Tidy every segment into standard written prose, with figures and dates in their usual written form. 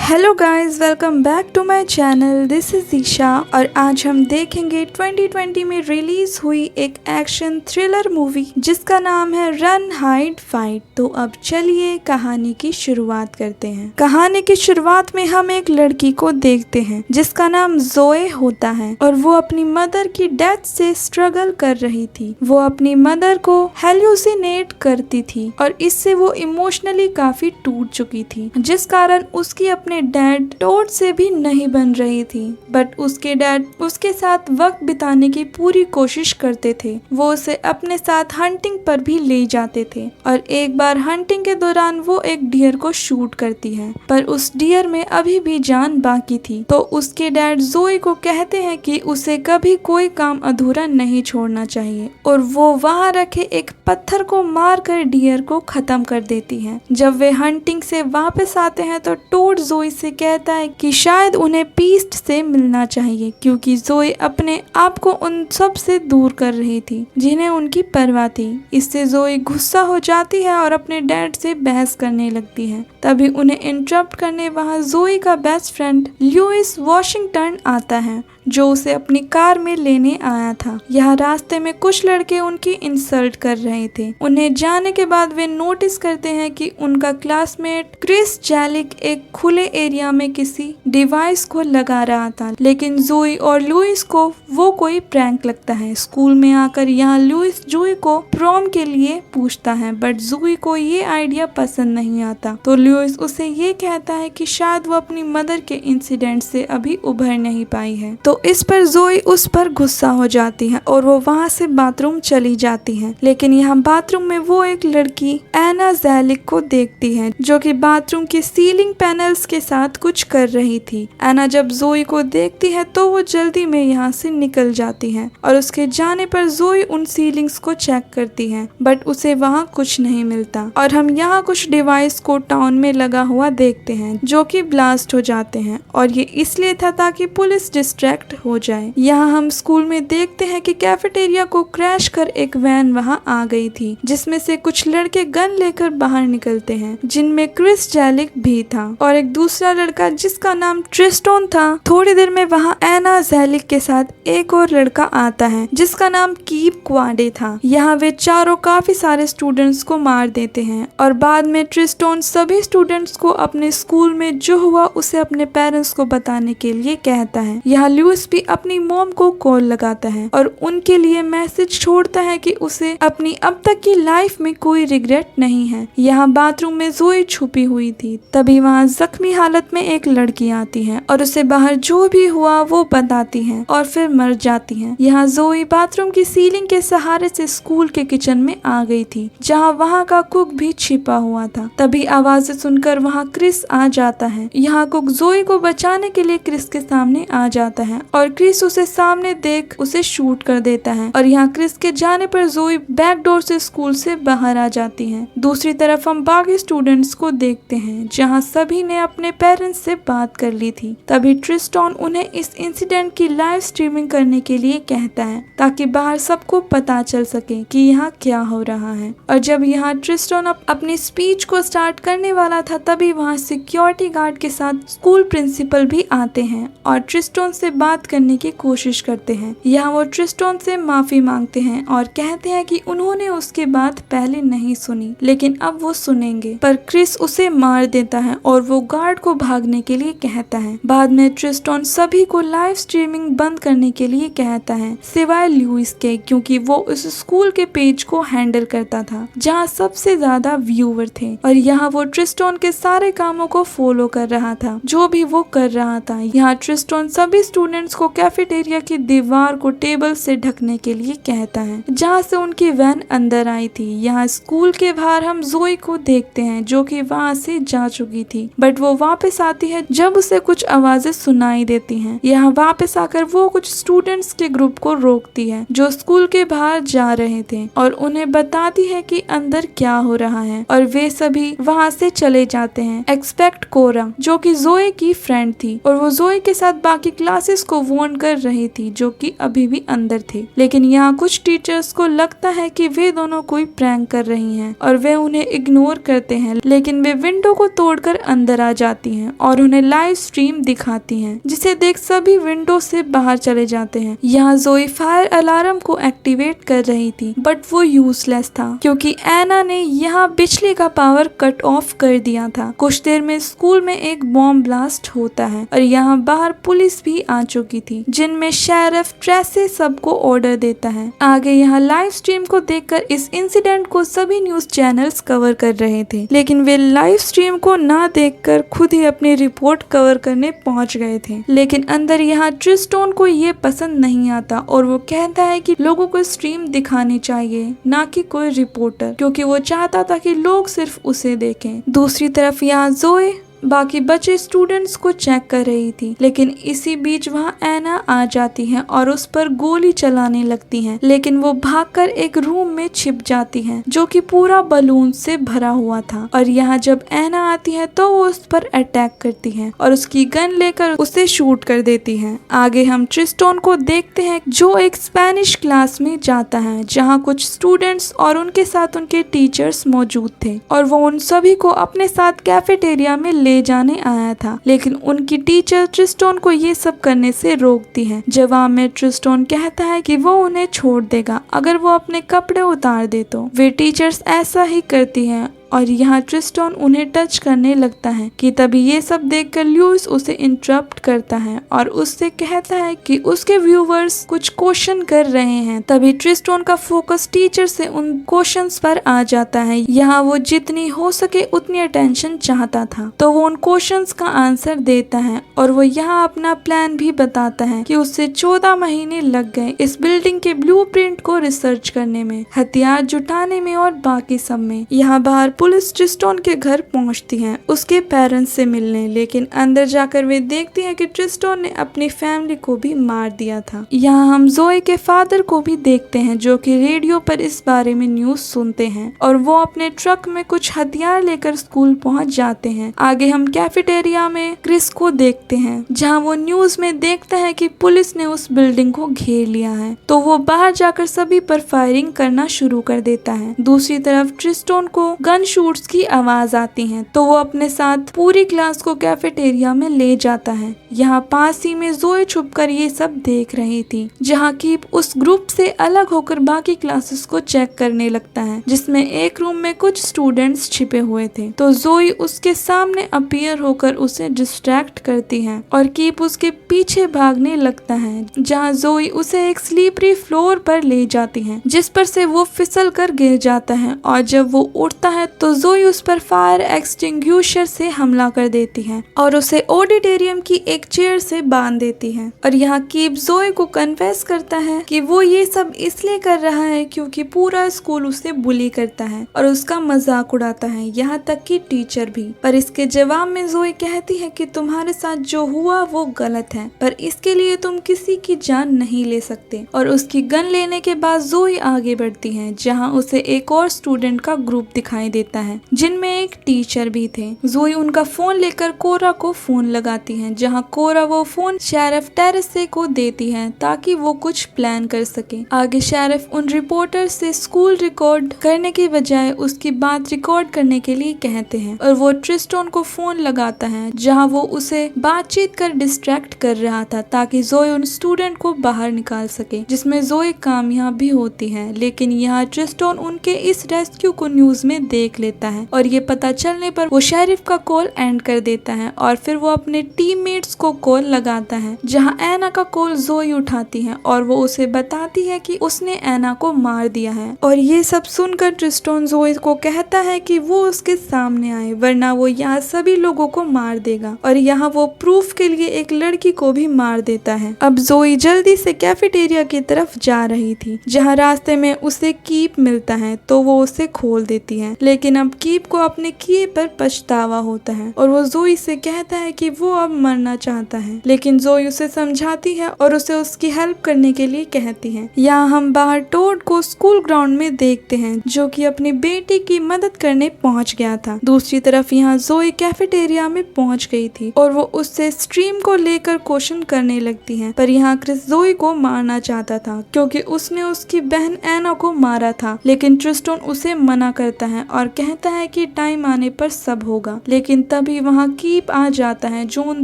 Hello guys, welcome back to my channel. This is Isha और आज हम देखेंगे 2020 में रिलीज हुई एक एक्शन थ्रिलर मूवी जिसका नाम है रन हाइड फाइट। तो अब चलिए कहानी की शुरुआत करते हैं। कहानी की शुरुआत में हम एक लड़की को देखते हैं जिसका नाम जोए होता है और वो अपनी मदर की डेथ से स्ट्रगल कर रही थी। वो अपनी मदर को हेल्यूसिनेट करती थी और इससे वो इमोशनली काफी टूट चुकी थी, जिस कारण उसकी अपने डैड टोड से भी नहीं बन रही थी। बट उसके डैड उसके साथ वक्त बिताने की पूरी कोशिश करते थे। वो उसे अपने साथ हंटिंग पर भी ले जाते थे और एक बार हंटिंग के दौरान वो एक डियर को शूट करती है, पर उस डियर में अभी भी जान बाकी थी। तो उसके डैड जोई को कहते हैं कि उसे कभी कोई काम अधूरा नहीं छोड़ना चाहिए और वो वहाँ रखे एक पत्थर को मारकर डियर को खत्म कर देती है। जब वे हंटिंग से वापस आते हैं तो टोड जोई से कहता है कि शायद उन्हें पीस्ट से मिलना चाहिए, क्योंकि जोई अपने आप को उन सब से दूर कर रही थी जिन्हें उनकी परवाह थी। इससे जोई गुस्सा हो जाती है और अपने डैड से बहस करने लगती है। तभी उन्हें इंटरप्ट करने वहाँ जोई का बेस्ट फ्रेंड लुइस वॉशिंगटन आता है, जो उसे अपनी कार में लेने आया था। यहाँ रास्ते में कुछ लड़के उनकी इंसल्ट कर रहे थे। उन्हें जाने के बाद वे नोटिस करते हैं कि उनका क्लासमेट क्रिस जेलिक एक खुले एरिया में किसी डिवाइस को लगा रहा था, लेकिन जोई और लुइस को वो कोई प्रैंक लगता है। स्कूल में आकर यहाँ लुइस जोई को प्रॉम के लिए पूछता है, बट जोई को ये आइडिया पसंद नहीं आता। तो लुइस उसे ये कहता है कि शायद वो अपनी मदर के इंसिडेंट से अभी उभर नहीं पाई है। तो इस पर जोई उस पर गुस्सा हो जाती है और वो वहाँ से बाथरूम चली जाती है। लेकिन यहाँ बाथरूम में वो एक लड़की एना जेलिक को देखती है जो कि बाथरूम की सीलिंग पैनल्स के साथ कुछ कर रही थी। एना जब जोई को देखती है तो वो जल्दी में यहाँ से निकल जाती है और उसके जाने पर जोई उन सीलिंग्स को चेक करती है, बट उसे वहाँ कुछ नहीं मिलता। और हम यहाँ कुछ डिवाइस को टाउन में लगा हुआ देखते हैं जो कि ब्लास्ट हो जाते हैं और ये इसलिए था ताकि पुलिस डिस्ट्रैक्ट हो जाए। यहाँ हम स्कूल में देखते हैं कि कैफेटेरिया को क्रैश कर एक वैन वहाँ आ गई थी, जिसमें से कुछ लड़के गन लेकर बाहर निकलते हैं, जिनमें क्रिस जेलिक भी था और एक दूसरा लड़का जिसका नाम ट्रिस्टोन था। थोड़ी देर में वहाँ एना जेलिक के साथ एक और लड़का आता है जिसका नाम कीप क्वाडे था। यहाँ वे चारों काफी सारे स्टूडेंट्स को मार देते हैं और बाद में ट्रिस्टोन सभी स्टूडेंट्स को अपने स्कूल में जो हुआ उसे अपने पेरेंट्स को बताने के लिए कहता है। यहाँ लुइस भी अपनी मॉम को कॉल लगाता है और उनके लिए मैसेज छोड़ता है कि उसे अपनी अब तक की लाइफ में कोई रिग्रेट नहीं है। यहाँ बाथरूम में जोई छुपी हुई थी। तभी वहाँ जख्मी हालत में एक लड़की आती है और उसे बाहर जो भी हुआ वो बताती है और फिर मर जाती है। यहाँ जोई बाथरूम की सीलिंग के सहारे से स्कूल के किचन में आ गई थी, जहाँ वहाँ का कुक भी छिपा हुआ था। तभी आवाजें सुनकर वहाँ क्रिस आ जाता है। यहाँ कुक जोई को बचाने के लिए क्रिस के सामने आ जाता है और क्रिस उसे सामने देख उसे शूट कर देता है और यहाँ क्रिस के जाने पर जोई बैक डोर से स्कूल से बाहर आ जाती है। दूसरी तरफ हम बाकी स्टूडेंट्स को देखते हैं जहाँ सभी ने अपने पेरेंट्स से बात कर ली थी। तभी ट्रिस्टोन उन्हें इस इंसिडेंट की लाइव स्ट्रीमिंग करने के लिए कहता है ताकि बाहर सबको पता चल सके कि यहाँ क्या हो रहा है। और जब यहाँ ट्रिस्टोन अपनी स्पीच को स्टार्ट करने वाला था तभी वहाँ सिक्योरिटी गार्ड के साथ स्कूल प्रिंसिपल भी आते हैं और ट्रिस्टोन से बात करने की कोशिश करते हैं। यहाँ वो ट्रिस्टोन से माफी मांगते हैं और कहते हैं कि उन्होंने उसके बात पहले नहीं सुनी, लेकिन अब वो सुनेंगे। पर क्रिस उसे मार देता है और वो गार्ड को भागने के लिए कहता है। बाद में ट्रिस्टोन सभी को लाइव स्ट्रीमिंग बंद करने के लिए कहता है, सिवाय लुइस के, क्योंकि वो उस स्कूल के पेज को हैंडल करता था जहाँ सबसे ज्यादा व्यूअर थे। और यहाँ वो ट्रिस्टोन के सारे कामों को फॉलो कर रहा था जो भी वो कर रहा था। यहाँ ट्रिस्टोन सभी स्टूडेंट्स को कैफेटेरिया की दीवार को टेबल से ढकने के लिए कहता है जहाँ से उनकी वैन अंदर आई थी। यहाँ स्कूल के बाहर हम जोई को देखते हैं जो कि वहाँ से जा चुकी थी, बट वो वापस आती है जब उसे कुछ आवाजें सुनाई देती हैं। यहाँ वापस आकर वो कुछ स्टूडेंट्स के ग्रुप को रोकती है जो स्कूल के बाहर जा रहे थे और उन्हें बताती है कि अंदर क्या हो रहा है और वे सभी वहाँ से चले जाते हैं एक्सपेक्ट कोरा, जो कि जोई की फ्रेंड थी और वो जोई के साथ बाकी क्लासेस को वार्न कर रही थी जो कि अभी भी अंदर थे। लेकिन यहाँ कुछ टीचर्स को लगता है कि वे दोनों कोई प्रैंक कर रही हैं और वे उन्हें इग्नोर करते हैं, लेकिन वे विंडो को तोड़कर अंदर आ जाती हैं और उन्हें लाइव स्ट्रीम दिखाती हैं, जिसे देख सभी विंडो से बाहर चले जाते हैं। यहाँ जोई फायर अलार्म को एक्टिवेट कर रही थी, बट वो यूजलेस था क्योंकि एना ने यहाँ बिजली का पावर कट ऑफ कर दिया था। कुछ देर में स्कूल में एक बॉम्ब ब्लास्ट होता है और यहाँ बाहर पुलिस भी आ चुकी थी, जिनमें शेरिफ ट्रेसी सबको ऑर्डर देता है। आगे यहाँ लाइव स्ट्रीम को देखकर इस इंसिडेंट को सभी न्यूज चैनल्स कवर कर रहे थे, लेकिन वे लाइव स्ट्रीम को ना देखकर खुद ही अपनी रिपोर्ट कवर करने पहुंच गए थे। लेकिन अंदर यहाँ ट्रिस्टोन को ये पसंद नहीं आता और वो कहता है कि लोगों को स्ट्रीम दिखानी चाहिए, ना कि कोई रिपोर्टर, क्योंकि वो चाहता था कि लोग सिर्फ उसे देखें। दूसरी तरफ यहाँ जोए बाकी बचे स्टूडेंट्स को चेक कर रही थी, लेकिन इसी बीच वहाँ एना आ जाती है और उस पर गोली चलाने लगती है, लेकिन वो भागकर एक रूम में छिप जाती है जो कि पूरा बलून से भरा हुआ था। और यहाँ जब एना आती है तो वो उस पर अटैक करती है और उसकी गन लेकर उसे शूट कर देती है। आगे हम ट्रिस्टोन को देखते हैं जो एक स्पेनिश क्लास में जाता है, जहाँ कुछ स्टूडेंट्स और उनके साथ उनके टीचर्स मौजूद थे और वो उन सभी को अपने साथ कैफेटेरिया में ले जाने आया था, लेकिन उनकी टीचर ट्रिस्टोन को ये सब करने से रोकती है। जवाब में ट्रिस्टोन कहता है कि वो उन्हें छोड़ देगा अगर वो अपने कपड़े उतार दे तो। वे टीचर्स ऐसा ही करती हैं और यहाँ ट्रिस्टोन उन्हें टच करने लगता है कि तभी ये सब देखकर ल्यूइस उसे इंटरप्ट करता है और उससे कहता है कि उसके व्यूवर्स कुछ क्वेश्चन कर रहे हैं। तभी ट्रिस्टोन का फोकस टीचर से उन क्वेश्चंस पर आ जाता है। यहाँ वो जितनी हो सके उतनी अटेंशन चाहता था, तो वो उन क्वेश्चंस का आंसर देता है और वो यहाँ अपना प्लान भी बताता है कि उससे 14 महीने लग गए इस बिल्डिंग के ब्लूप्रिंट को रिसर्च करने में, हथियार जुटाने में और बाकी सब में। यहाँ बाहर पुलिस ट्रिस्टोन के घर पहुंचती है उसके पेरेंट्स से मिलने, लेकिन अंदर जाकर वे देखती हैं कि ट्रिस्टोन ने अपनी फैमिली को भी मार दिया था। यहाँ हम जोए के फादर को भी देखते हैं जो कि रेडियो पर इस बारे में न्यूज सुनते हैं और वो अपने ट्रक में कुछ हथियार लेकर स्कूल पहुंच जाते हैं। आगे हम कैफेटेरिया में क्रिस को देखते हैं जहाँ वो न्यूज में देखता है कि पुलिस ने उस बिल्डिंग को घेर लिया है, तो वो बाहर जाकर सभी पर फायरिंग करना शुरू कर देता है। दूसरी तरफ ट्रिस्टोन को गन शूट्स की आवाज आती है, तो वो अपने साथ पूरी क्लास को कैफेटेरिया में ले जाता है। यहाँ पास ही में जोए छुपकर ये सब देख रही थी, जहाँ कीप उस ग्रुप से अलग होकर बाकी क्लासेस को चेक करने लगता है, जिसमें एक रूम में कुछ स्टूडेंट्स छिपे हुए थे। तो जोई उसके सामने अपीयर होकर उसे डिस्ट्रैक्ट करती है और कीप उसके पीछे भागने लगता है, जहाँ जोई उसे एक स्लीपरी फ्लोर पर ले जाती है, जिस पर से वो फिसल कर गिर जाता है और जब वो उठता है तो जोई उस पर फायर एक्सटिंग्विशर से हमला कर देती है और उसे ऑडिटोरियम की एक चेयर से बांध देती है। और यहाँ कीप जोई को कन्फेस करता है कि वो ये सब इसलिए कर रहा है क्योंकि पूरा स्कूल उसे बुली करता है और उसका मजाक उड़ाता है, यहाँ तक कि टीचर भी। पर इसके जवाब में जोई कहती है कि तुम्हारे साथ जो हुआ वो गलत है, पर इसके लिए तुम किसी की जान नहीं ले सकते। और उसकी गन लेने के बाद जोई आगे बढ़ती है, जहाँ उसे एक और स्टूडेंट का ग्रुप दिखाई देता है जिनमें एक टीचर भी थे। जोई उनका फोन लेकर कोरा को फोन लगाती है, जहां कोरा वो फोन शेरिफ टेरेसे को देती है ताकि वो कुछ प्लान कर सके। आगे शेरिफ उन रिपोर्टर से स्कूल रिकॉर्ड करने की बजाय उसकी बात रिकॉर्ड करने के लिए कहते हैं और वो ट्रिस्टोन को फोन लगाता है, जहां वो उसे बातचीत कर डिस्ट्रैक्ट कर रहा था ताकि जोई उन स्टूडेंट को बाहर निकाल सके, जिसमें जोई कामयाब भी होती है। लेकिन यहाँ ट्रिस्टोन उनके इस रेस्क्यू को न्यूज में देख लेता है और ये पता चलने पर वो शेरिफ का कॉल एंड कर देता है और फिर वो अपने टीममेट्स को कॉल लगाता है, जहां एना का कॉल जोई उठाती है और वो उसे बताती है कि उसने एना को मार दिया है। और ये सब सुनकर ट्रिस्टोन जोई को कहता है कि वो उसके सामने आए, वरना वो यहाँ सभी लोगों को मार देगा। और यहाँ वो प्रूफ के लिए एक लड़की को भी मार देता है। अब जोई जल्दी से कैफेटेरिया की तरफ जा रही थी, जहाँ रास्ते में उसे कीप मिलता है, तो वो उसे खोल देती है, लेकिन लेकिन अब कीप को अपने किए पर पछतावा होता है और वो जोई से कहता है कि वो अब मरना चाहता है, लेकिन जोई उसे समझाती है और उसे उसकी हेल्प करने के लिए कहती है। यहाँ हम बाहर टोड को स्कूल ग्राउंड में देखते हैं जो कि अपनी बेटी की मदद करने पहुंच गया था। दूसरी तरफ यहाँ जोई कैफेटेरिया में पहुंच गई थी और वो उससे स्ट्रीम को लेकर क्वेश्चन करने लगती है, पर यहाँ क्रिस जोई को मारना चाहता था क्योंकि उसने उसकी बहन एना को मारा था, लेकिन ट्रिस्टन उसे मना करता है और कहता है कि टाइम आने पर सब होगा। लेकिन तभी वहाँ कीप आ जाता है जो उन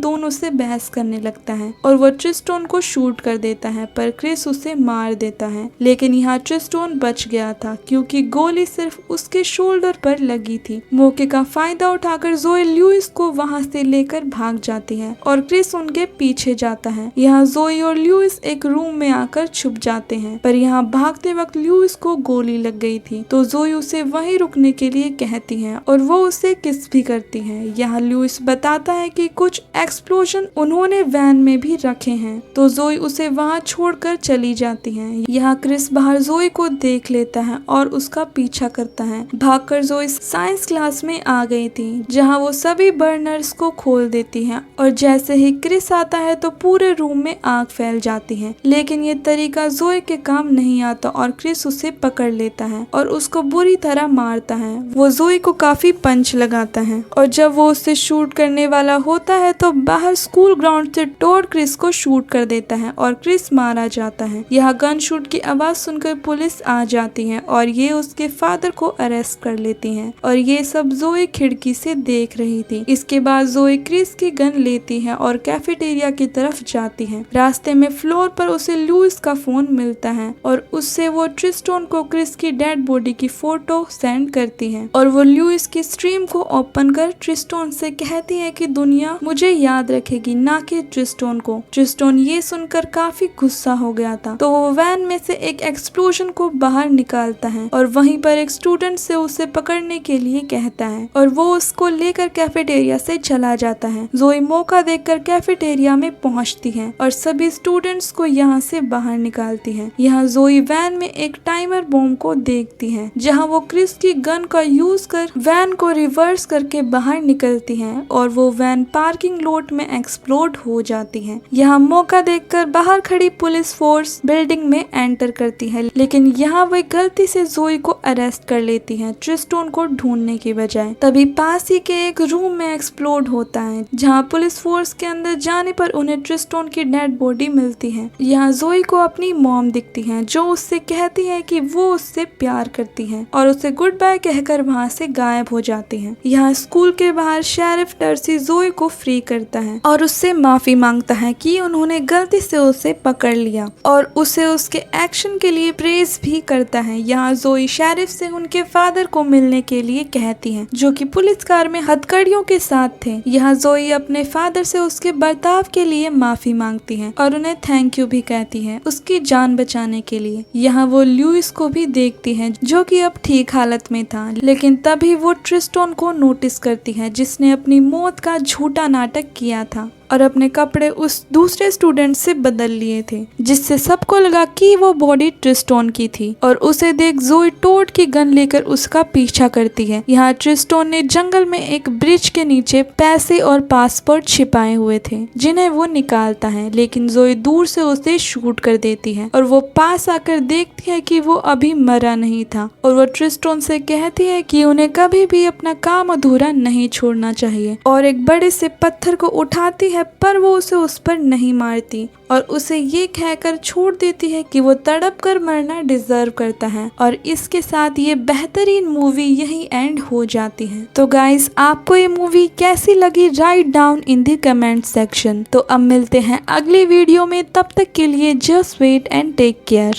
दोनों से बहस करने लगता है और वो ट्रिस्टन को शूट कर देता है, पर क्रिस उसे मार देता है। लेकिन यहाँ ट्रिस्टन बच गया था क्योंकि गोली सिर्फ उसके शोल्डर पर लगी थी। मौके का फायदा उठाकर जोई ल्यूइस को वहाँ से लेकर भाग जाती है और क्रिस उनके पीछे जाता है। यहाँ जोई और ल्यूइस एक रूम में आकर छुप जाते हैं, पर यहाँ भागते वक्त ल्यूइस को गोली लग गई थी तो जोई उसे वहीं रुकने के लिए कहती है और वो उसे किस भी करती है। यहाँ ल्यूइस बताता है कि कुछ एक्सप्लोजन उन्होंने वैन में भी रखे हैं, तो जोई उसे वहाँ छोड़कर चली जाती है। यहाँ क्रिस बाहर जोई को देख लेता है और उसका पीछा करता है। भागकर जोई साइंस क्लास में आ गई थी जहाँ वो सभी बर्नर्स को खोल देती है और जैसे ही क्रिस आता है तो पूरे रूम में आग फैल जाती है, लेकिन ये तरीका जोई के काम नहीं आता और क्रिस उसे पकड़ लेता है और उसको बुरी तरह मारता है। वो जोई को काफी पंच लगाता है और जब वो उससे शूट करने वाला होता है तो बाहर स्कूल ग्राउंड से टोड क्रिस को शूट कर देता है और क्रिस मारा जाता है। यहाँ गन शूट की आवाज सुनकर पुलिस आ जाती है और ये उसके फादर को अरेस्ट कर लेती है और ये सब जोई खिड़की से देख रही थी। इसके बाद जोई क्रिस की गन लेती है और कैफेटेरिया की तरफ जाती है। रास्ते में फ्लोर पर उसे लुइस का फोन मिलता है और उससे वो ट्रिस्टन को क्रिस की डेड बॉडी की फोटो सेंड करती है और वो लुइस की स्ट्रीम को ओपन कर ट्रिस्टन से कहती है कि दुनिया मुझे याद रखेगी, ना कि ट्रिस्टन को। ट्रिस्टन ये सुनकर काफी गुस्सा हो गया था तो वो वैन में से एक एक्सप्लोजन को बाहर निकालता है और वहीं पर एक स्टूडेंट से उसे पकड़ने के लिए कहता है और वो उसको लेकर कैफेटेरिया से चला जाता है। जोई मौका देखकर कैफेटेरिया में पहुंचती है और सभी स्टूडेंट्स को यहाँ से बाहर निकालती है। यहाँ जोई वैन में एक टाइमर बॉम्ब को देखती है जहाँ वो क्रिस की गन का यूज कर वैन को रिवर्स करके बाहर निकलती है और वो वैन पार्किंग लॉट में एक्सप्लोड हो जाती है। यहाँ मौका देखकर बाहर खड़ी पुलिस फोर्स बिल्डिंग में एंटर करती है, लेकिन यहाँ वे गलती से जोई को अरेस्ट कर लेती है ट्रिस्टन को ढूंढने की बजाय। तभी पास ही के एक रूम में एक्सप्लोड होता है जहाँ पुलिस फोर्स के अंदर जाने पर उन्हें ट्रिस्टन की डेड बॉडी मिलती है। यहाँ जोई को अपनी मॉम दिखती है जो उससे कहती है कि वो उससे प्यार करती है और उसे गुड बाय कहकर वहाँ से गायब हो जाती है। यहाँ स्कूल के बाहर शेरिफ डर्सी जोई को फ्री करता है और उससे माफी मांगता है कि उन्होंने गलती से उसे पकड़ लिया और उसे उसके एक्शन के लिए प्रेज भी करता है। यहाँ जोई शेरिफ से उनके फादर को मिलने के लिए कहती है जो कि पुलिस कार में हथकड़ियों के साथ थे। यहाँ जोई अपने फादर से उसके बर्ताव के लिए माफी मांगती है और उन्हें थैंक यू भी कहती है उसकी जान बचाने के लिए। यहाँ वो लुइस को भी देखती है जो कि अब ठीक हालत में था, लेकिन तभी वो ट्रिस्टन को नोटिस करती है जिसने अपनी मौत का झूठा नाटक किया था और अपने कपड़े उस दूसरे स्टूडेंट से बदल लिए थे, जिससे सबको लगा कि वो बॉडी ट्रिस्टन की थी और उसे देख जोई टोड की गन लेकर उसका पीछा करती है। यहाँ ट्रिस्टन ने जंगल में एक ब्रिज के नीचे पैसे और पासपोर्ट छिपाए हुए थे जिन्हें वो निकालता है, लेकिन जोई दूर से उसे शूट कर देती है और वो पास आकर देखती है कि वो अभी मरा नहीं था और वो ट्रिस्टन से कहती है कि उन्हें कभी भी अपना काम अधूरा नहीं छोड़ना चाहिए और एक बड़े से पत्थर को उठाती है, पर वो उसे उस पर नहीं मारती और उसे ये कहकर छोड़ देती है कि वो तड़प कर मरना डिजर्व करता है। और इसके साथ ये बेहतरीन मूवी यही एंड हो जाती है। तो गाइस, आपको ये मूवी कैसी लगी write down in the comment section. तो अब मिलते हैं अगले वीडियो में, तब तक के लिए just wait and take care.